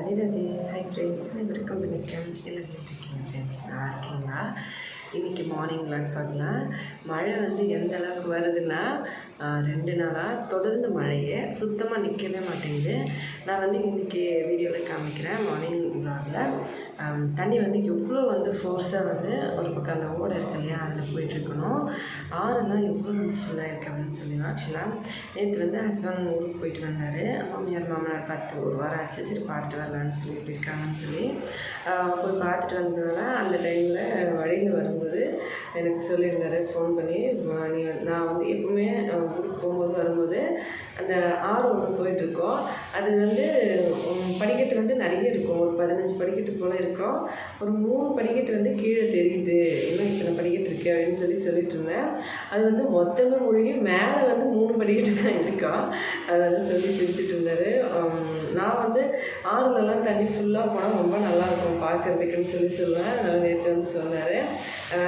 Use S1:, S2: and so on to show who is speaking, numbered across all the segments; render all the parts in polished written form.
S1: Radhe hi friends, welcome பண்ணியிருக்கேன். எல்லாம் இருக்கீங்க ஃப்ரெண்ட்ஸ், நல்லா இருக்கீங்களா? இன்றைக்கி மார்னிங் விளாக் பார்க்கலாம். மழை எந்த அளவுக்கு வருதுன்னா 2 நாளாக தொடர்ந்து மழையே சுத்தமாக நிற்கவே மாட்டேங்குது. நான் இன்றைக்கி வீடியோவில் காமிக்கிறேன். மார்னிங் விளாகில் தண்ணி எவ்வளோ ஃபோர்ஸாக ஒரு பக்கம் அந்த ஓடை இருக்கு இல்லையா, அதில் போயிட்டுருக்கணும். ஆறுலாம் எவ்வளோ ஃபுல்லாக இருக்குது அப்படின்னு சொல்லலாம். ஆக்சுவலாக நேற்று ஹஸ்பண்ட் ஊருக்கு போயிட்டு வந்தார். மாமியார் மாமனார் பார்த்து ஒரு வாரம் ஆச்சு, சரி பார்த்துட்டு வரலான்னு சொல்லி போயிருக்காங்கன்னு சொல்லி போய் பார்த்துட்டு வந்ததுனால அந்த டைமில் வழியில் வரும்போது எனக்கு சொல்லியிருந்தாரு ஃபோன் பண்ணி, நீ நான் எப்பவுமே ஊருக்கு போகும்போது வரும்போது அந்த ஆறு ஒன்று போயிட்டுருக்கோம். அது படிக்கட்டு நிறைய இருக்கும், ஒரு 15 படிக்கட்டு போல் இருக்கும். ஒரு 3 படிக்கட்டு கீழே தெரியுது, இன்னும் இத்தனை படிக்கட்டு இருக்குது அப்படின்னு சொல்லிட்டு இருந்தேன். அது மொத்தமே மூழ்கி மேலே 3 படிக்கட்டு தான் இருக்கா. அது சொல்லி சிரிச்சிட்டு இருந்தார். நான் ஆறுலலாம் தண்ணி ஃபுல்லாக போனால் ரொம்ப நல்லாயிருக்கும் பார்க்குறதுக்குன்னு சொல்லுவேன். அதனால் நேற்று சொன்னார்,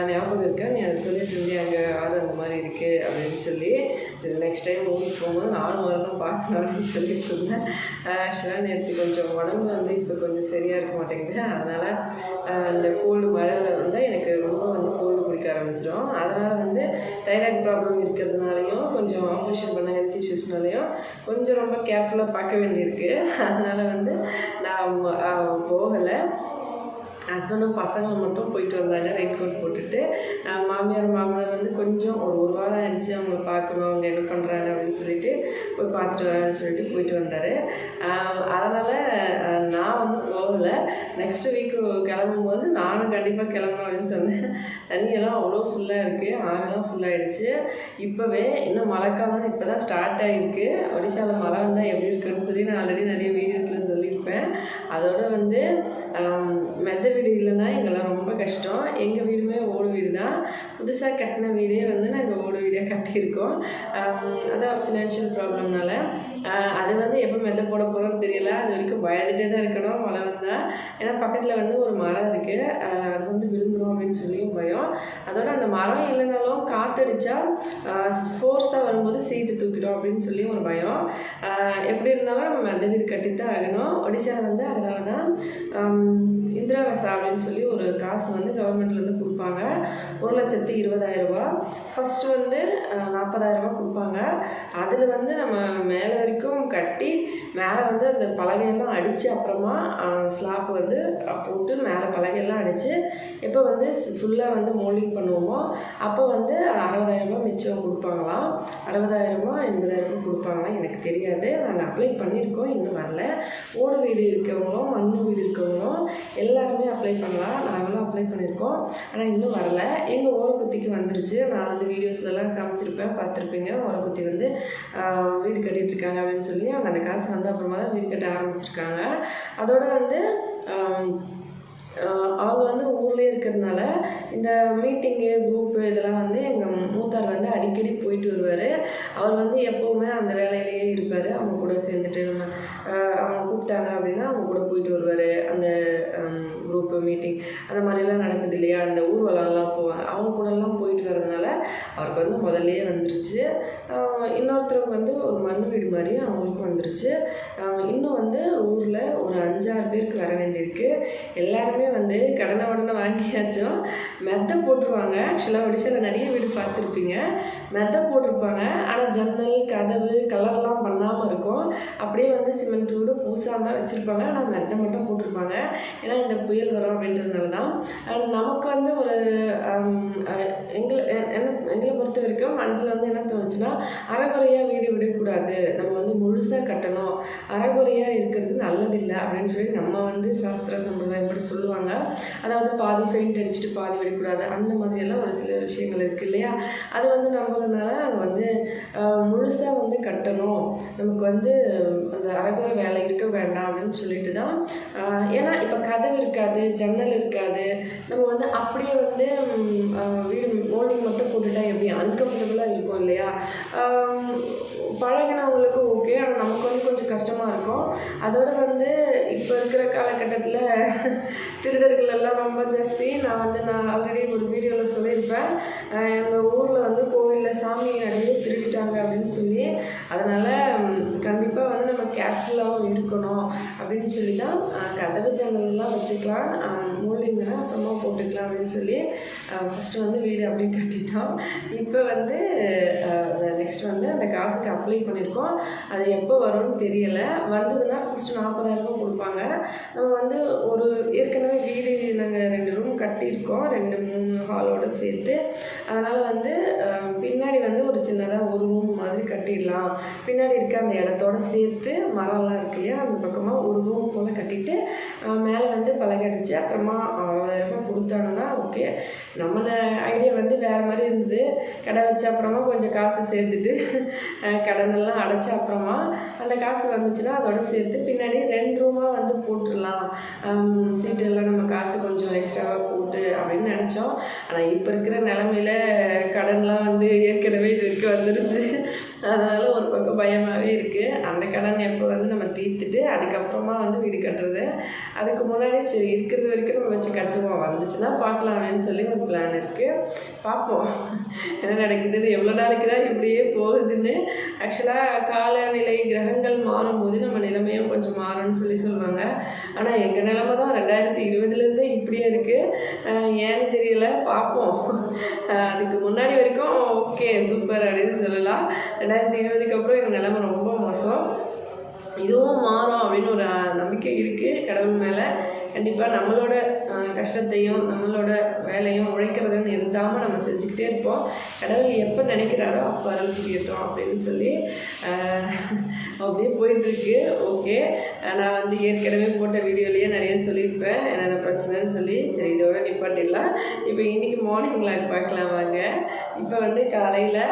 S1: ஞாபகம் இருக்கா, நீ அதை சொல்லிட்டு இருந்தே அங்கே ஆறு அந்த மாதிரி இருக்குது அப்படின்னு சொல்லி. சரி, நெக்ஸ்ட் டைம் ஊருக்கு போகும்போது நானும் வரணும் பார்க்கணும் அப்படின்னு சொல்லிட்டு இருந்தேன். ஆக்சுவலாக நேற்று கொஞ்சம் உடம்பு இப்போ கொஞ்சம் சரியாக இருக்க மாட்டேங்குது. அதனால் இந்த கோல்டு மழை வந்தால் எனக்கு ரொம்ப கோல்டு பிடிக்க ஆரம்பிச்சிடும். அதனால் தைராய்டு ப்ராப்ளம் இருக்கிறதுனாலையும் கொஞ்சம் ஆப்ரேஷன் பண்ண ஹெல்த் இஷ்யூஸ்னாலையும் கொஞ்சம் ரொம்ப கேர்ஃபுல்லாக பார்க்க வேண்டியிருக்கு. அதனால் நான் போகலை. ஹஸ்பண்டும் பசங்களும் மட்டும் போயிட்டு வந்தாங்க ரெயின் கோட் போட்டுட்டு. மாமியார் மாமனார் கொஞ்சம் ஒரு வாரம் ஆயிடுச்சு அவங்கள பார்க்கணும், அவங்க என்ன பண்ணுறாங்க அப்படின்னு சொல்லிட்டு போய் பார்த்துட்டு வரேன்னு சொல்லிட்டு போயிட்டு வந்தார். அதனால் நான் போகலை. நெக்ஸ்ட்டு வீக்கு கிளம்பும்போது நானும் கண்டிப்பாக கிளம்பணும் அப்படின்னு சொன்னேன். தண்ணியெல்லாம் அவ்வளோ ஃபுல்லாக இருக்குது, ஆறெல்லாம் ஃபுல்லாகிடுச்சு. இப்போவே இன்னும் மழைக்காலம் இப்போ தான் ஸ்டார்ட் ஆகிருக்கு. ஒடிசாவில் மழை வந்தால் எப்படி இருக்குன்னு சொல்லி நான் ஆல்ரெடி நிறைய வீடியோஸில் சொல்லியிருப்பேன். அதோட மெத்த வீடு இல்லைன்னா எங்கெல்லாம் ரொம்ப கஷ்டம். எங்கள் வீடுமே ஓடு வீடு தான். புதுசாக கட்டின வீடே நாங்கள் ஓடு வீடே கட்டியிருக்கோம். அதான் ஃபினான்ஷியல் ப்ராப்ளம்னால அது எப்போ மெத்த போட போகிறோன்னு தெரியல. அது வரைக்கும் பயந்துகிட்டே தான் இருக்கணும் மழை வந்தால். ஏன்னா பக்கத்தில் ஒரு மரம் இருக்குது, அது விழுந்துடும் அப்படின்னு சொல்லியும் பயம். அதோட அந்த மரம் இல்லைனாலும் காற்றடிச்சா ஃபோர்ஸாக வரும்போது சீட்டு தூக்கிடும் அப்படின்னு சொல்லி ஒரு பயம். எப்படி இருந்தாலும் நம்ம மெத்த வீடு கட்டித்தான் ஆகணும். ஒடிசாவில் அதனால தான் இந்திராவாஸ் அப்படின்னு சொல்லி ஒரு காசு கவர்மெண்ட்லேருந்து கொடுப்பாங்க. 1,20,000 ரூபா. ஃபஸ்ட்டு 40,000 ரூபா கொடுப்பாங்க. அதில் நம்ம மேலே வரைக்கும் கட்டி மேலே அந்த பலகையெல்லாம் அடித்து அப்புறமா ஸ்லாப் போட்டு மேலே பலகையெல்லாம் அடித்து எப்போ ஃபுல்லாக மோல்டிங் பண்ணுவோமோ அப்போ 60,000 ரூபா மிச்சம் கொடுப்பாங்களாம். 60,000 ரூபா 80,000 ரூபா கொடுப்பாங்களாம். எனக்கு தெரியாது, நாங்கள் அப்ளை பண்ணியிருக்கோம், இன்னும் வரல. ஓடு வீடு இருக்கவங்களும் மண் வீடு இருக்கவங்களும் எல்லாருமே அப்ளை பண்ணலாம். நாங்களும் அப்ளை பண்ணியிருக்கோம், ஆனால் இன்னும் வரல. எங்கள் ஓரக்குத்திக்கு வந்துருச்சு. நான் வீடியோஸ்லலாம் காமிச்சிருப்பேன், பார்த்துருப்பீங்க. ஓரக்குத்தி வீடு கட்டிகிட்ருக்காங்க அப்படின்னு சொல்லி அவங்க அந்த காசு அப்புறமா தான் வீடு கட்ட ஆரம்பிச்சிருக்காங்க. அதோட அவங்க ஊர்லேயே இருக்கிறதுனால இந்த மீட்டிங்கு குரூப்பு இதெல்லாம் எங்கள் மூத்தார் அடிக்கடி போயிட்டு வருவார். அவர் எப்போவுமே அந்த வேலையிலேயே இருப்பார். அவங்க கூட சேர்ந்துட்டு அவங்க கூப்பிட்டாங்க அப்படின்னா அவங்க கூட போயிட்டு வருவார். அந்த குரூப்பு மீட்டிங் அந்த மாதிரிலாம் நடக்குது இல்லையா, அந்த ஊர்வலம்லாம் போவாங்க. அவங்க கூடலாம் போயிட்டு வரதுனால அவருக்கு முதல்லையே வந்துருச்சு. இன்னொருத்தருக்கு ஒரு மண் வீடு மாதிரி அவங்களுக்கும் வந்துருச்சு. இன்னும் ஊரில் ஒரு 5-6 பேருக்கு வர வேண்டியிருக்கு. எல்லாருமே கடனை வாங்கியாச்சும் மெத்தை போட்டுருவாங்க. ஆக்சுவலாக ஒடிசாவில் நிறைய வீடு பார்த்துருப்பீங்க, மெத்தை போட்டிருப்பாங்க. ஆனால் ஜன்னல் கதவு கலர்லாம் பண்ணாமல் இருக்கும். அப்படியே சிமெண்ட் வீடு பூசாமல் வச்சுருப்பாங்க. ஆனால் மெத்தை மட்டும் போட்டிருப்பாங்க. ஏன்னா இந்த புயல் வரும் அப்படின்றதுனால தான். நமக்கு ஒரு எங்களை பொறுத்த வரைக்கும் மனசில் என்ன தோணுச்சுன்னா, அரைகுறையாக வீடு விடக்கூடாது, நம்ம முழுசாக கட்டணும், அரைகுறையாக இருக்கிறது நல்லதில்லை அப்படின்னு சொல்லி நம்ம சாஸ்திர சம்பிரதாயம் படி சொல்லுவாங்க. அதாவது பாதி பெயிண்ட் அடிச்சுட்டு பாதி விடக்கூடாது, அந்த மாதிரியெல்லாம் ஒரு சில விஷயங்கள் இருக்குது இல்லையா. அது நம்புறதுனால அங்கே முழுசாக கட்டணும், நமக்கு அந்த அரைகுறை வேலை இருக்க வேண்டாம் அப்படின்னு சொல்லிட்டு தான். ஏன்னா இப்போ கதவு இருக்காது, ஜன்னல் இருக்காது, நம்ம அப்படியே வீடு மோல்டிங் மட்டும் போட்டுட்டா எப்படி அன்கம்ஃபர்டபுளாக இருக்கும் இல்லையா. பழகினவங்களுக்கு ஓகே, ஆனால் நமக்கு கொஞ்சம் கஷ்டமாக இருக்கும். அதோட இப்போ இருக்கிற காலகட்டத்தில் திருடர்கள் எல்லாம் ரொம்ப ஜாஸ்தி. நான் ஆல்ரெடி ஒரு வீடியோவில் சொல்லியிருப்பேன், எங்கள் ஊரில் வந்து கோவிலில் சாமி நிறைய திருடிட்டாங்க அப்படின்னு சொல்லி. அதனால் கண்டிப்பாக வந்து நம்ம கேர்ஃபுல்லாகவும் இருக்கணும் அப்படின்னு சொல்லி தான் கதவு ஜன்னல்லாம் வச்சுக்கலாம், மூலிங்கன்னா அப்புறமா போட்டுக்கலாம் அப்படின்னு சொல்லி ஃபஸ்ட்டு வந்து வீடு அப்படியே கட்டிட்டோம். இப்போ வந்து நெக்ஸ்ட் வந்து அந்த காசுக்கு அப்ளை பண்ணியிருக்கோம். அது எப்போ வரும்னு தெரியலை. வந்ததுன்னா ஃபஸ்ட்டு 40,000 கொடுப்பாங்க. நம்ம வந்து ஒரு ஏற்கனவே வீடு நாங்கள் 2 ரூம் கட்டியிருக்கோம், 2-3 ஹாலோடு சேர்த்து. அதனால் வந்து பின்னாடி வந்து ஒரு சின்னதாக ஒரு ரூம் மாதிரி கட்டிடலாம். பின்னாடி இருக்க அந்த இடத்தோடு சேர்த்து மரம்லாம் இருக்கு இல்லையா, அந்த பக்கமாக ஒரு ரூம் போல் கட்டிட்டு மேலே வந்து பலகை அடித்து அப்புறமா 60,000 கொடுத்தாங்கன்னா ஓகே. நம்மள ஐடியா வந்து வேறு மாதிரி இருந்தது. கடை வச்ச அப்புறமா கொஞ்சம் காசு சேர்த்துட்டு கடனெல்லாம் அடைச்ச அப்புறமா அந்த காசு வந்துச்சுன்னா அதோட சேர்த்து பின்னாடி 2 ரூமாக வந்து போட்டுடலாம், சீட்டெல்லாம் நம்ம காசு கொஞ்சம் எக்ஸ்ட்ராவாக போட்டு அப்படின்னு நினச்சோம். ஆனால் இப்போ இருக்கிற நிலமையில கடன்லாம் வந்து ஏற்கனவே இது வரைக்கும் வந்துடுச்சு. அதனால் ஒரு பக்கம் பயமாகவே இருக்குது. அந்த கடன் எப்போ வந்து நம்ம தீர்த்துட்டு அதுக்கப்புறமா வந்து வீடு கட்டுறது. அதுக்கு முன்னாடி சரி இருக்கிறது வரைக்கும் நம்ம வச்சு கட்டுவோம், வந்துச்சுன்னா பார்க்கலாம் அப்படின்னு சொல்லி ஒரு பிளான் இருக்குது. பார்ப்போம் என்ன நடக்குதுன்னு, எவ்வளோ நாளைக்கு தான் இப்படியே போகுதுன்னு. ஆக்சுவலாக காலநிலை கிரகங்கள் மாறும்போது நம்ம நிலைமையும் கொஞ்சம் மாறும்னு சொல்லி சொல்லுவாங்க. ஆனால் எங்கள் நிலைமை தான் 2020 இப்படியே இருக்குது, ஏன்னு தெரியல. பார்ப்போம். அதுக்கு முன்னாடி வரைக்கும் ஓகே சூப்பர் அப்படின்னு சொல்லலாம். 2020க்கு அப்புறம் எங்கள் நிலைமை ரொம்ப மோசம். இதுவும் மாறும் அப்படின்னு ஒரு நம்பிக்கை இருக்குது கடவுள் மேலே. கண்டிப்பாக நம்மளோட கஷ்டத்தையும் நம்மளோட வேலையும் உழைக்கிறதுன்னு இருந்தாமல் நம்ம செஞ்சுக்கிட்டே இருப்போம். கடவுள் எப்போ நினைக்கிறாரோ அப்போ அருள் புரியட்டும் அப்படின்னு சொல்லி அப்படியே போயிட்டுருக்கு. ஓகே, நான் வந்து ஏற்கனவே போட்ட வீடியோலேயே நிறைய சொல்லியிருப்பேன் என்னென்ன பிரச்சனைன்னு சொல்லி. சரி, இதோட நிப்பாட்டிடலாம். இப்போ இன்றைக்கி மார்னிங் விளாக் பார்க்கலாம் வாங்க. இப்போ வந்து காலையில்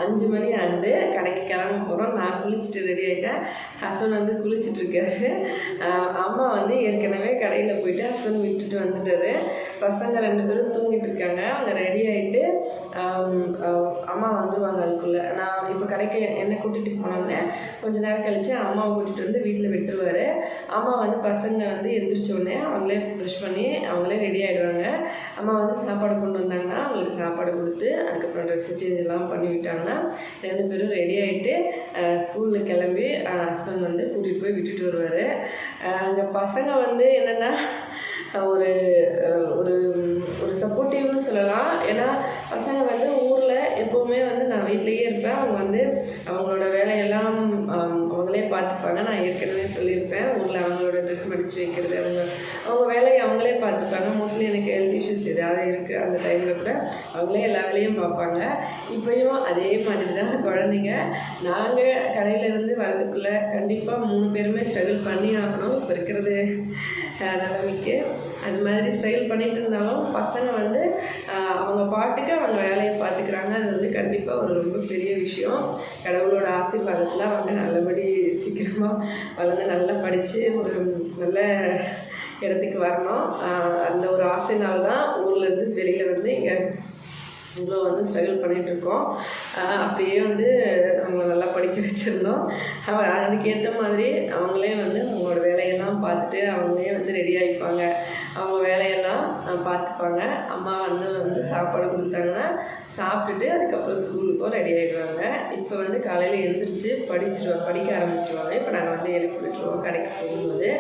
S1: 5 மணி ஆகுது. கடைக்கு கிளம்ப போகிறோம். நான் குளிச்சுட்டு ரெடி ஆகிட்டேன். ஹஸ்பண்ட் வந்து குளிச்சுட்ருக்காரு. அம்மா வந்து ஏற்கனவே கடையில் போயிட்டு ஹஸ்பண்ட் விட்டுட்டு வந்துட்டாரு. பசங்க 2 பேரும் தூங்கிட்டு இருக்காங்க. அவங்க ரெடி ஆகிட்டு அம்மா வந்துடுவாங்க. அதுக்குள்ளே நான் இப்போ கடைக்கு என்னை கூட்டிகிட்டு போனோம்னே கொஞ்சம் நேரம் கழித்து அம்மாவை கூட்டிகிட்டு வந்து வீட்டில் விட்டுருவார். அம்மா வந்து பசங்க வந்து எந்திரிச்சோடனே அவங்களே ப்ரெஷ் பண்ணி அவங்களே ரெடி ஆகிடுவாங்க. அம்மா வந்து சாப்பாடு கொண்டு வந்தாங்கன்னா அவங்களுக்கு சாப்பாடு கொடுத்து அதுக்கப்புறம் ட்ரெஸ் சேஞ்ச் எல்லாம் பண்ணி விட்டாங்கன்னா 2 பேரும் ரெடி ஆகிட்டு ஸ்கூலில் கிளம்பி ஹஸ்பண்ட் வந்து கூட்டிகிட்டு போய் விட்டுட்டு வருவார். அங்கே பசங்க வந்து என்னென்னா ஒரு ஒரு ஒரு சப்போர்ட்டிவ்னு சொல்லலாம். ஏன்னா பசங்க வந்து ஊரில் எப்போவுமே வந்து நான் வீட்லேயே இருப்பேன். அவங்க வந்து அவங்களோட வேலையெல்லாம் அவங்களே பார்த்துப்பாங்க. நான் ஏற்கனவே சொல்லியிருப்பேன், ஊரில் அவங்களோட ட்ரெஸ் மடித்து வைக்கிறது அவங்க வேலையை அவங்களே பார்த்துப்பாங்க. மோஸ்ட்லி எனக்கு ஹெல்த் இஷ்யூஸ் ஏதாவது இருக்குது அந்த டைமில் கூட அவங்களே எல்லா வேலையும் பார்ப்பாங்க. இப்போயும் அதே மாதிரி தான் குழந்தைங்க. நாங்கள் கடையிலேருந்து வரதுக்குள்ளே கண்டிப்பாக 3 பேருமே ஸ்ட்ரகிள் பண்ணி ஆகணும் இப்போ இருக்கிறது நிலைமைக்கு. அது மாதிரி ஸ்ட்ரகிள் பண்ணிட்டு இருந்தாலும் பசங்க வந்து அவங்க பாட்டுக்கு அவங்க வேலையை பார்த்துக்கிறாங்க. அது வந்து கண்டிப்பாக ஒரு ரொம்ப பெரிய விஷயம். கடவுளோட ஆசீர்வாதத்தில் அவங்க நல்லபடி சீக்கிரமாக வளர்ந்து நல்லா படித்து ஒரு நல்ல இடத்துக்கு வரணும். அந்த ஒரு ஆசைனால தான் ஊர்லேருந்து வெளியில் வந்து இங்கே இவ்வளோ வந்து ஸ்ட்ரகிள் பண்ணிகிட்ருக்கோம். அப்படியே வந்து அவங்கள நல்லா படிக்க வச்சுருந்தோம். அதுக்கேற்ற மாதிரி அவங்களே வந்து அவங்களோட வேலையெல்லாம் பார்த்துட்டு அவங்களே வந்து ரெடி ஆகிப்பாங்க. அவங்க வேலையெல்லாம் பார்த்துப்பாங்க. அம்மா வந்து சாப்பாடு கொடுத்தாங்கன்னா சாப்பிட்டுட்டு அதுக்கப்புறம் ஸ்கூலுக்கும் ரெடி ஆகிடுவாங்க. இப்போ வந்து காலையில் எழுந்திரிச்சு படிக்க ஆரம்பிச்சிடுவாங்க. இப்போ நாங்கள் வந்து எழுப்பி விட்டுருவோம் கடைக்கு போகும்போது.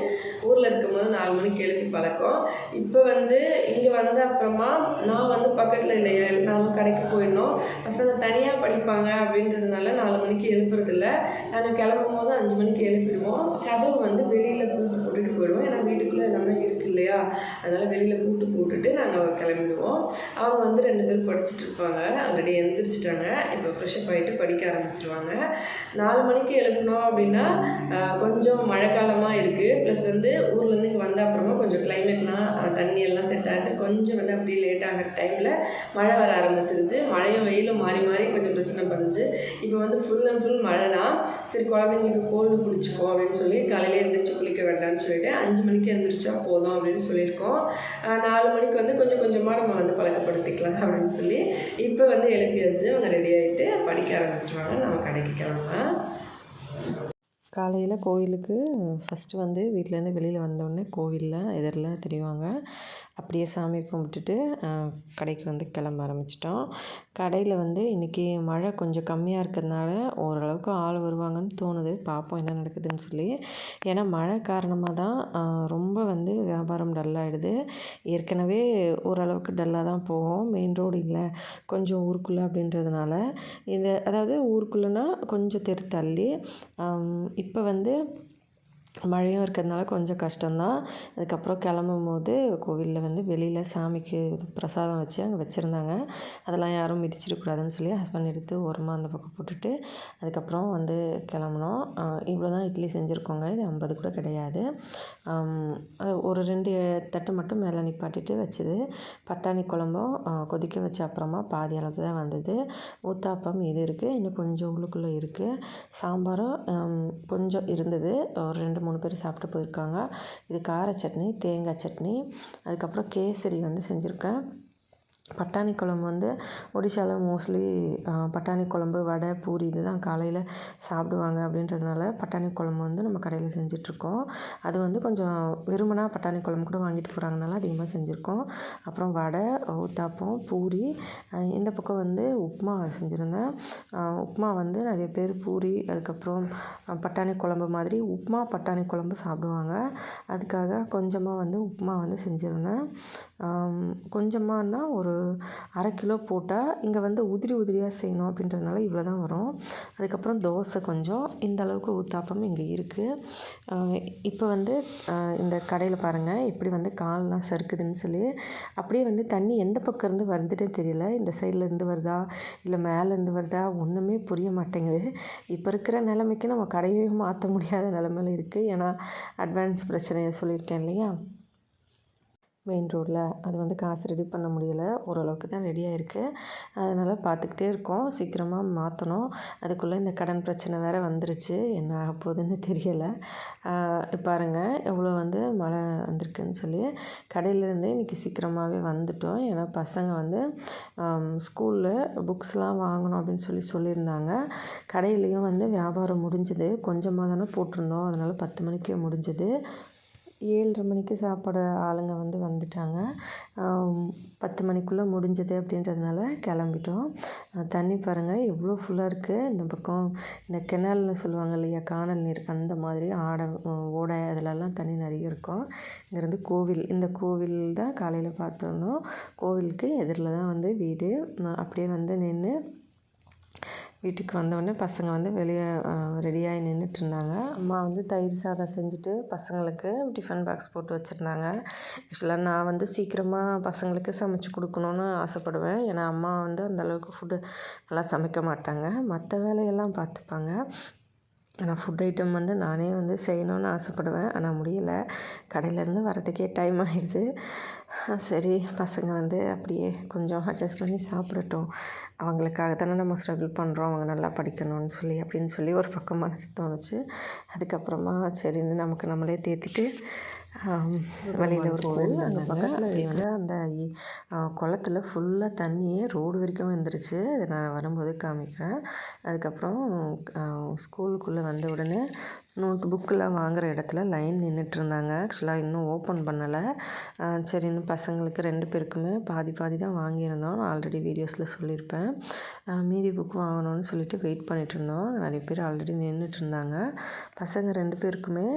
S1: ஊரில் இருக்கும்போது 4 மணிக்கு எழுப்பி பழக்கம். இப்போ வந்து இங்கே வந்த அப்புறமா நான் வந்து பக்கத்தில் இல்லையா, நாங்கள் கடைக்கு போயிடணும். பசங்க தனியாக படிப்பாங்க அப்படின்றதுனால 4 மணிக்கு எழுப்புறதில்ல. நாங்கள் கிளம்பும் போது 5 மணிக்கு எழுப்பிடுவோம். கதவு வந்து வெளியில் பூட்டு போட்டுட்டு போயிடுவோம். ஏன்னா வீட்டுக்குள்ளே எல்லாமே இருக்குது இல்லையா, அதனால் வெளியில் பூட்டு போட்டுட்டு நாங்கள் கிளம்பிடுவோம். அவங்க வந்து 2 பேர் படிச்சுட்டு இருப்பாங்க. ஆல்ரெடி எழுந்திரிச்சிட்டாங்க. இப்போ ஃப்ரெஷ்அப் ஆகிட்டு படிக்க ஆரம்பிச்சிருவாங்க. 4 மணிக்கு எழுப்பணும் அப்படின்னா கொஞ்சம் மழை காலமாக இருக்குது. ப்ளஸ் வந்து ஊர்லேருந்து இங்கே வந்த அப்புறமா கொஞ்சம் கிளைமேட்லாம் தண்ணியெல்லாம் செட் ஆகிட்டு கொஞ்சம் வந்து அப்படியே லேட் ஆகிற டைமில் மழை வர ஆரம்பிச்சிருச்சு. மழையும் வெயிலும் மாறி மாறி கொஞ்சம் பிரச்சனை பண்ணுச்சு. இப்போ வந்து ஃபுல் அண்ட் ஃபுல் மழை தான். சரி, குழந்தைங்களுக்கு கோல்டு பிடிச்சிக்கோ அப்படின்னு சொல்லி காலையில் எழுந்திரிச்சு குளிக்க வேண்டாம்னு சொல்லிட்டு 5 மணிக்கு எழுந்திரிச்சா போதும் அப்படின்னு சொல்லியிருக்கோம். 4 மணிக்கு வந்து கொஞ்சம் கொஞ்சமாக நம்ம வந்து பழக்கப்படுத்திக்கலாம் அப்படின்னு சொல்லி இப்போ வந்து எழுப்பியாச்சு. அவங்க ரெடி ஆகிட்டு படிக்க ஆரம்பிச்சிருவாங்க. நம்ம கடைக்கு கிளம்பலாம். காலையில் கோவிலுக்கு ஃபஸ்ட்டு வந்து வீட்டிலேருந்து வெளியில் வந்தோடனே கோவிலில் எதிரில் தெரிவாங்க. அப்படியே சாமி கும்பிட்டுட்டு கடைக்கு வந்து கிளம்ப ஆரம்பிச்சிட்டோம். கடையில் வந்து இன்றைக்கி மழை கொஞ்சம் கம்மியாக இருக்கிறதுனால ஓரளவுக்கு ஆள் வருவாங்கன்னு தோணுது. பார்ப்போம் என்ன நடக்குதுன்னு சொல்லி. ஏன்னா மழை காரணமாக தான் ரொம்ப வந்து வியாபாரம் டல்லாகிடுது. ஏற்கனவே ஓரளவுக்கு டல்லாக தான் போகும். மெயின் ரோடு இல்லை, கொஞ்சம் ஊருக்குள்ளே அப்படின்றதுனால அதாவது ஊருக்குள்ளேனா கொஞ்சம் தெரு தள்ளி. இப்போ வந்து மழையும் இருக்கிறதுனால கொஞ்சம் கஷ்டம்தான். அதுக்கப்புறம் கிளம்பும்போது கோவிலில் வந்து வெளியில் சாமிக்கு பிரசாதம் வச்சு அங்கே வச்சுருந்தாங்க. அதெல்லாம் யாரும் மிதிச்சிடக்கூடாதுன்னு சொல்லி ஹஸ்பண்ட் எடுத்து ஓரமாக அந்த பக்கம் போட்டுட்டு அதுக்கப்புறம் வந்து கிளம்புனோம். இவ்வளோ தான் இட்லி செஞ்சுருக்கோங்க. இது 50 கூட கிடையாது. ஒரு 2 தட்டு மட்டும் மேலே நிப்பாட்டிட்டு வச்சுது. பட்டாணி குழம்பும் கொதிக்க வச்ச அப்புறமா பாதி அளவுக்கு தான் வந்தது. ஊத்தாப்பம் இது இருக்குது, இன்னும் கொஞ்சம் உள்ளுக்குள்ளே இருக்குது. சாம்பாரும் கொஞ்சம் இருந்தது. ஒரு 2-3 பேர் சாப்பிட்டு போயிருக்காங்க. இது கார சட்னி, தேங்காய் சட்னி, அதுக்கப்புறம் கேசரி வந்து செஞ்சுருக்கேன். பட்டாணி குழம்பு வந்து ஒடிஷாவில் மோஸ்ட்லி பட்டாணி குழம்பு, வடை, பூரி இது தான் காலையில் சாப்பிடுவாங்க. அப்படின்றதுனால பட்டாணி குழம்பு வந்து நம்ம கடையில் செஞ்சிட்ருக்கோம். அது வந்து கொஞ்சம் விரும்பினா பட்டாணி குழம்பு கூட வாங்கிட்டு போகிறாங்கனால அதிகமாக செஞ்சுருக்கோம். அப்புறம் வடை, ஊத்தாப்பம், பூரி, இந்த பக்கம் வந்து உப்புமா செஞ்சுருந்தேன். உப்புமா வந்து நிறைய பேர் பூரி அதுக்கப்புறம் பட்டாணி குழம்பு மாதிரி உப்புமா பட்டாணி குழம்பு சாப்பிடுவாங்க. அதுக்காக கொஞ்சமாக வந்து உப்புமா வந்து செஞ்சுருந்தேன். கொஞ்சமானா ஒரு 1/2 கிலோ போட்டால் இங்கே வந்து உதிரி உதிரியாக செய்யணும் அப்படின்றதுனால இவ்வளோ தான் வரும். அதுக்கப்புறம் தோசை கொஞ்சம், இந்த அளவுக்கு ஊத்தாப்பம் இங்கே இருக்குது. இப்போ வந்து இந்த கடையில் பாருங்கள் எப்படி வந்து கால்லாம் சறுக்குதுன்னு சொல்லி. அப்படியே வந்து தண்ணி எந்த பக்கம் இருந்து வந்துட்டே தெரியல. இந்த சைட்லேருந்து வருதா இல்லை மேலேருந்து வருதா ஒன்றுமே புரிய மாட்டேங்குது. இப்போ இருக்கிற நிலைமைக்கு நம்ம கடையே மாற்ற முடியாத நிலமையில இருக்குது. ஏன்னா அட்வான்ஸ் பிரச்சனையை சொல்லியிருக்கேன் இல்லையா, மெயின் ரோடில் அது வந்து காசு ரெடி பண்ண முடியலை. ஓரளவுக்கு தான் ரெடியாக இருக்குது. அதனால் பார்த்துக்கிட்டே இருக்கோம். சீக்கிரமாக மாற்றணும். அதுக்குள்ளே இந்த கடன் பிரச்சனை வேறு வந்துருச்சு. என்ன ஆக போகுதுன்னு தெரியலை. பாருங்கள் எவ்வளோ வந்து மழை வந்திருக்குன்னு சொல்லி. கடையிலேருந்தே இன்றைக்கி சீக்கிரமாகவே வந்துட்டோம். ஏன்னா பசங்க வந்து ஸ்கூலில் புக்ஸ்லாம் வாங்கணும் அப்படின்னு சொல்லியிருந்தாங்க. கடையிலையும் வந்து வியாபாரம் முடிஞ்சுது. கொஞ்சமாக தானே போட்டிருந்தோம், அதனால் 10 மணிக்கே முடிஞ்சுது. 7:30 மணிக்கு சாப்பிட ஆளுங்க வந்து வந்துட்டாங்க. 10 மணிக்குள்ளே முடிஞ்சது அப்படின்றதுனால கிளம்பிட்டோம். தண்ணி பாருங்கள் எவ்வளோ ஃபுல்லாக இருக்குது. இந்த பக்கம் இந்த கெனால்னு சொல்லுவாங்க இல்லையா, கானல் நீர், அந்த மாதிரி ஓடை அதிலெல்லாம் தண்ணி நிறைய இருக்கும். இங்கேருந்து கோவில், இந்த கோவில் தான் காலையில் பார்த்துருந்தோம். கோவிலுக்கு எதிரில் தான் வந்து வீடு. அப்படியே வந்து நின்று வீட்டுக்கு வந்தோடனே பசங்க வந்து வெளியே ரெடியாகி நின்றுட்டுருந்தாங்க. அம்மா வந்து தயிர் சாதம் செஞ்சுட்டு பசங்களுக்கு டிஃபன் பாக்ஸ் போட்டு வச்சுருந்தாங்க. ஆக்சுவலாக நான் வந்து சீக்கிரமாக பசங்களுக்கு சமைச்சு கொடுக்கணுன்னு ஆசைப்படுவேன். ஏன்னா அம்மா வந்து அந்தளவுக்கு ஃபுட்டு நல்லா சமைக்க மாட்டாங்க. மற்ற வேலையெல்லாம் பார்த்துப்பாங்க. ஆனால் ஃபுட் ஐட்டம் வந்து நானே வந்து செய்யணுன்னு ஆசைப்படுவேன். ஆனால் முடியலை. கடையிலேருந்து வரதுக்கே டைம் ஆகிடுது. சரி பசங்க வந்து அப்படியே கொஞ்சம் அட்ஜஸ்ட் பண்ணி சாப்பிடட்டும். அவங்களுக்காக தானே நம்ம ஸ்ட்ரகிள் பண்ணுறோம், அவங்க நல்லா படிக்கணும்னு சொல்லி அப்படின்னு சொல்லி ஒரு பக்கம் மனசு தோணுச்சு. அதுக்கப்புறமா சரின்னு நமக்கு நம்மளே தேத்திட்டு வழியில் ஒரு கோவில், அந்த பக்கத்தில் இருக்கிற அந்த குளத்துல ஃபுல்லாக தண்ணியே ரோடு வரைக்கும் வந்துருச்சு. அதை நான் வரும்போது காமிக்கிறேன். அதுக்கப்புறம் ஸ்கூலுக்குள்ளே வந்த உடனே நோட் புக்கெலாம் வாங்குகிற இடத்துல லைன் நின்றுட்டுருந்தாங்க. ஆக்சுவலாக இன்னும் ஓப்பன் பண்ணலை. சரின்னு பசங்களுக்கு 2 பேருக்குமே பாதி பாதி தான் வாங்கியிருந்தோம். நான் ஆல்ரெடி வீடியோஸில் சொல்லியிருப்பேன். மீதி புக் வாங்கணும்னு சொல்லிட்டு வெயிட் பண்ணிகிட்ருந்தோம். நிறைய பேர் ஆல்ரெடி நின்றுட்டுருந்தாங்க. பசங்க 2 பேருக்குமே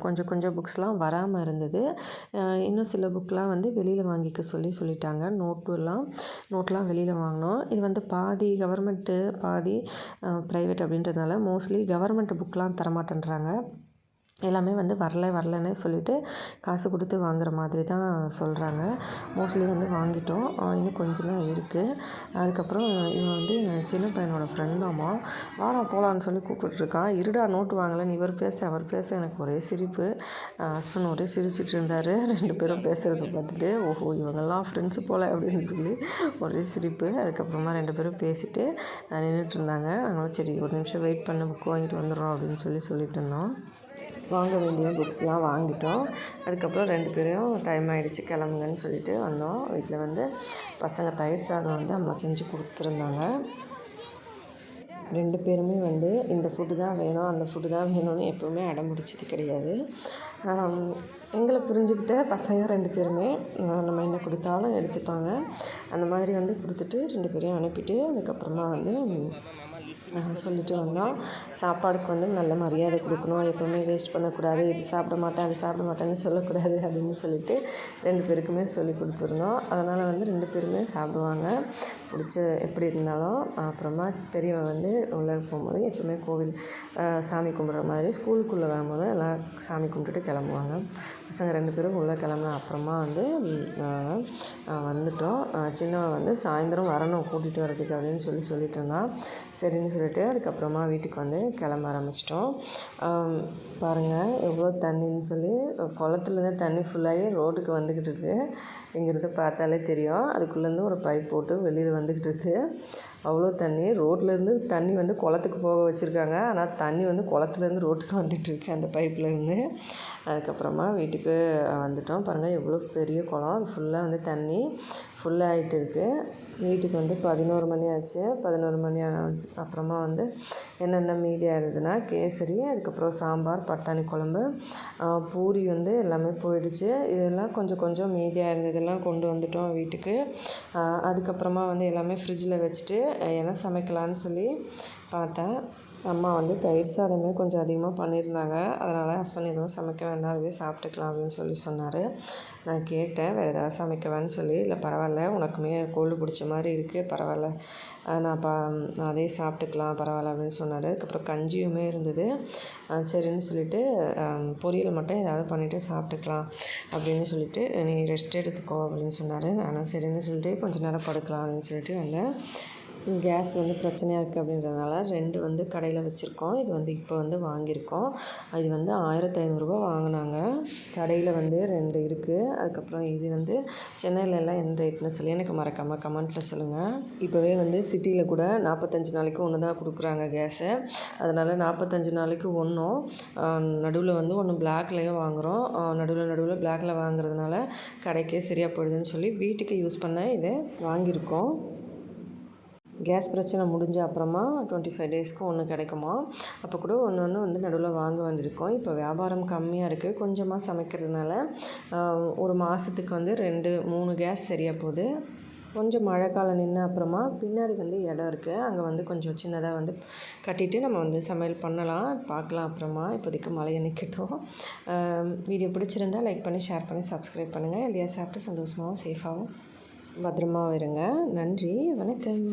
S1: கொஞ்சம் கொஞ்சம் புக்ஸ்லாம் வராமல் இருந்தது. இன்னும் சில புக்கெலாம் வந்து வெளியில் வாங்கிக்க சொல்லிட்டாங்க. நோட்லாம் வெளியில் வாங்கினோம். இது வந்து பாதி கவர்மெண்ட்டு பாதி ப்ரைவேட் அப்படின்றதுனால மோஸ்ட்லி கவர்மெண்ட் புக்கெலாம் தரமாட்டேன்றாங்க. எல்லாமே வந்து வரலன்னே சொல்லிவிட்டு காசு கொடுத்து வாங்குகிற மாதிரி தான் சொல்கிறாங்க. மோஸ்ட்லி வந்து வாங்கிட்டோம். இன்னும் கொஞ்சம் தான் இருக்குது. அதுக்கப்புறம் இவன் வந்து என் சின்ன பையனோட ஃப்ரெண்டாம்மா, வாடா போகலான்னு சொல்லி கூப்பிட்டுருக்கான். இருடா நோட்டு வாங்கலைன்னு இவர் பேச அவர் பேச எனக்கு ஒரே சிரிப்பு. ஹஸ்பண்ட் ஒரே சிரிச்சிட்டு இருந்தார். 2 பேரும் பேசுகிறத பார்த்துட்டு ஓஹோ இவங்கெல்லாம் ஃப்ரெண்ட்ஸு போல் அப்படின்னு சொல்லி ஒரே சிரிப்பு. அதுக்கப்புறமா 2 பேரும் பேசிவிட்டு நின்றுட்டு இருந்தாங்க. நாங்களும் சரி ஒரு நிமிஷம் வெயிட் பண்ண புக் வாங்கிட்டு வந்துடுறோம் அப்படின்னு சொல்லிட்டு இருந்தோம். வாங்க வேண்டிய புக்ஸ்லாம் வாங்கிட்டோம். அதுக்கப்புறம் 2 பேரையும் டைம் ஆகிடுச்சு கிளம்புங்கன்னு சொல்லிட்டு வந்தோம். வீட்டில் வந்து பசங்க தயிர் சாதம் வந்து அம்மா செஞ்சு கொடுத்துருந்தாங்க. 2 பேருமே வந்து இந்த ஃபுட்டு தான் வேணும், அந்த ஃபுட்டு தான் வேணும்னு எப்போவுமே அடம் பிடிச்சது கிடையாது. எங்களை புரிஞ்சுக்கிட்ட பசங்க 2 பேருமே நம்ம என்ன கொடுத்தாலும் எடுத்துப்பாங்க. அந்த மாதிரி வந்து கொடுத்துட்டு 2 பேரையும் அனுப்பிட்டு அதுக்கப்புறமா வந்து சொல்லிட்டு வந்தோம். சாப்பாடுக்கு வந்து நல்ல மரியாதை கொடுக்கணும், எப்போவுமே வேஸ்ட் பண்ணக்கூடாது, இது சாப்பிட மாட்டேன் அது சாப்பிட மாட்டேன்னு சொல்லக்கூடாது அப்படின்னு சொல்லிட்டு 2 பேருக்குமே சொல்லி கொடுத்துருந்தோம். அதனால் வந்து 2 பேருமே சாப்பிடுவாங்க பிடிச்ச எப்படி இருந்தாலும். அப்புறமா பெரியவன் வந்து உள்ளே போகும்போது எப்போவுமே கோவில் சாமி கும்பிட்ற மாதிரி ஸ்கூலுக்குள்ளே வரும்போது எல்லாம் சாமி கும்பிட்டுட்டு கிளம்புவாங்க. பசங்க 2 பேரும் உள்ளே கிளம்புன அப்புறமா வந்து வந்துட்டோம். சின்னவன் வந்து சாயந்தரம் வரணும் கூட்டிகிட்டு வரதுக்கு அப்படின்னு சொல்லிட்டு இருந்தான். சரின்னு சொல்லிட்டு அதுக்கப்புறமா வீட்டுக்கு வந்து கிளம்ப ஆரம்பிச்சிட்டோம். பாருங்கள் எவ்வளோ தண்ணின்னு சொல்லி குளத்துலேருந்து தண்ணி ஃபுல்லாகி ரோட்டுக்கு வந்துக்கிட்டு இருக்குது. இங்கிருந்து பார்த்தாலே தெரியும். அதுக்குள்ளேருந்து ஒரு பைப் போட்டு வெளியில் வந்துக்கிட்டு இருக்குது. அவ்வளோ தண்ணி ரோட்லேருந்து தண்ணி வந்து குளத்துக்கு போக வச்சுருக்காங்க. ஆனால் தண்ணி வந்து குளத்துலேருந்து ரோட்டுக்கு வந்துட்டுருக்கு அந்த பைப்லேருந்து. அதுக்கப்புறமா வீட்டுக்கு வந்துட்டோம். பாருங்கள் எவ்வளோ பெரிய குளம், அது ஃபுல்லாக வந்து தண்ணி ஃபுல்லாகிட்டு இருக்குது. வீட்டுக்கு வந்து 11 மணி ஆச்சு. 11 மணி அப்புறமா வந்து என்னென்ன மீதியாக இருந்ததுன்னா கேசரி, அதுக்கப்புறம் சாம்பார், பட்டாணி குழம்பு, பூரி வந்து எல்லாமே போயிடுச்சு. இதெல்லாம் கொஞ்சம் கொஞ்சம் மீதியாக இருந்ததெல்லாம் கொண்டு வந்துட்டோம் வீட்டுக்கு. அதுக்கப்புறமா வந்து எல்லாமே ஃப்ரிட்ஜில் வச்சுட்டு என்ன சமைக்கலான்னு சொல்லி பார்த்தேன். அம்மா வந்து தயிர் சாதமே கொஞ்சம் அதிகமாக பண்ணியிருந்தாங்க. அதனால் ஹஸ்பண்ட் எதுவும் சமைக்க வேண்டாம், அதுவே சாப்பிட்டுக்கலாம் அப்படின்னு சொன்னார். நான் கேட்டேன் வேறு ஏதாவது சமைக்கவான்னு சொல்லி. இல்லை பரவாயில்ல, உனக்குமே கோல்டு பிடிச்ச மாதிரி இருக்குது, பரவாயில்ல நான் அதே சாப்பிட்டுக்கலாம் பரவாயில்ல அப்படின்னு சொன்னார். அதுக்கப்புறம் கஞ்சியுமே இருந்தது. சரின்னு சொல்லிவிட்டு பொரியல் மட்டும் ஏதாவது பண்ணிவிட்டு சாப்பிட்டுக்கலாம் அப்படின்னு சொல்லிவிட்டு நீ ரெஸ்ட் எடுத்துக்கோ அப்படின்னு சொன்னார். நானும் சரின்னு சொல்லிட்டு கொஞ்சம் நேரம் படுக்கலாம் அப்படின்னு சொல்லிட்டு வந்தேன். கேஸ் வந்து பிரச்சனையாக இருக்குது அப்படின்றதுனால 2 வந்து கடையில் வச்சுருக்கோம். இது வந்து இப்போ வந்து வாங்கியிருக்கோம். இது வந்து ரூ. 1500 வாங்கினாங்க. கடையில் வந்து 2 இருக்குது. அதுக்கப்புறம் இது வந்து சென்னையிலலாம் என்ன ரேட்னு சொல்லி எனக்கு மறக்காமல் கமெண்ட்டில் சொல்லுங்கள். இப்போவே வந்து சிட்டியில் கூட 45 நாளைக்கு ஒன்று தான் கொடுக்குறாங்க கேஸு. அதனால் 45 நாளைக்கு ஒன்றும் நடுவில் வந்து ஒன்று பிளாக்லேயும் வாங்குகிறோம். நடுவில் பிளாக்கில் வாங்குறதுனால கடைக்கே சரியாக போயிடுதுன்னு சொல்லி வீட்டுக்கு யூஸ் பண்ண இதை வாங்கியிருக்கோம். கேஸ் பிரச்சனை முடிஞ்ச அப்புறமா 25 டேஸ்க்கு ஒன்று கிடைக்குமா, அப்போ கூட ஒன்று வந்து நடுவில் வாங்க வேண்டியிருக்கோம். இப்போ வியாபாரம் கம்மியாக இருக்குது, கொஞ்சமாக சமைக்கிறதுனால ஒரு மாதத்துக்கு வந்து 2, 3 கேஸ் சரியாக போகுது. கொஞ்சம் மழை காலம் நின்று அப்புறமா பின்னாடி வந்து இடம் இருக்குது, அங்கே வந்து கொஞ்சம் சின்னதாக வந்து கட்டிட்டு நம்ம வந்து சமையல் பண்ணலாம், பார்க்கலாம் அப்புறமா. இப்போதைக்கு மழையை நிற்கட்டும். வீடியோ பிடிச்சிருந்தால் லைக் பண்ணி ஷேர் பண்ணி சப்ஸ்கிரைப் பண்ணுங்கள். எதையா சாப்பிட்டு சந்தோஷமாகவும் சேஃபாகவும் பத்திரமாவும் இருங்க. நன்றி, வணக்கம்.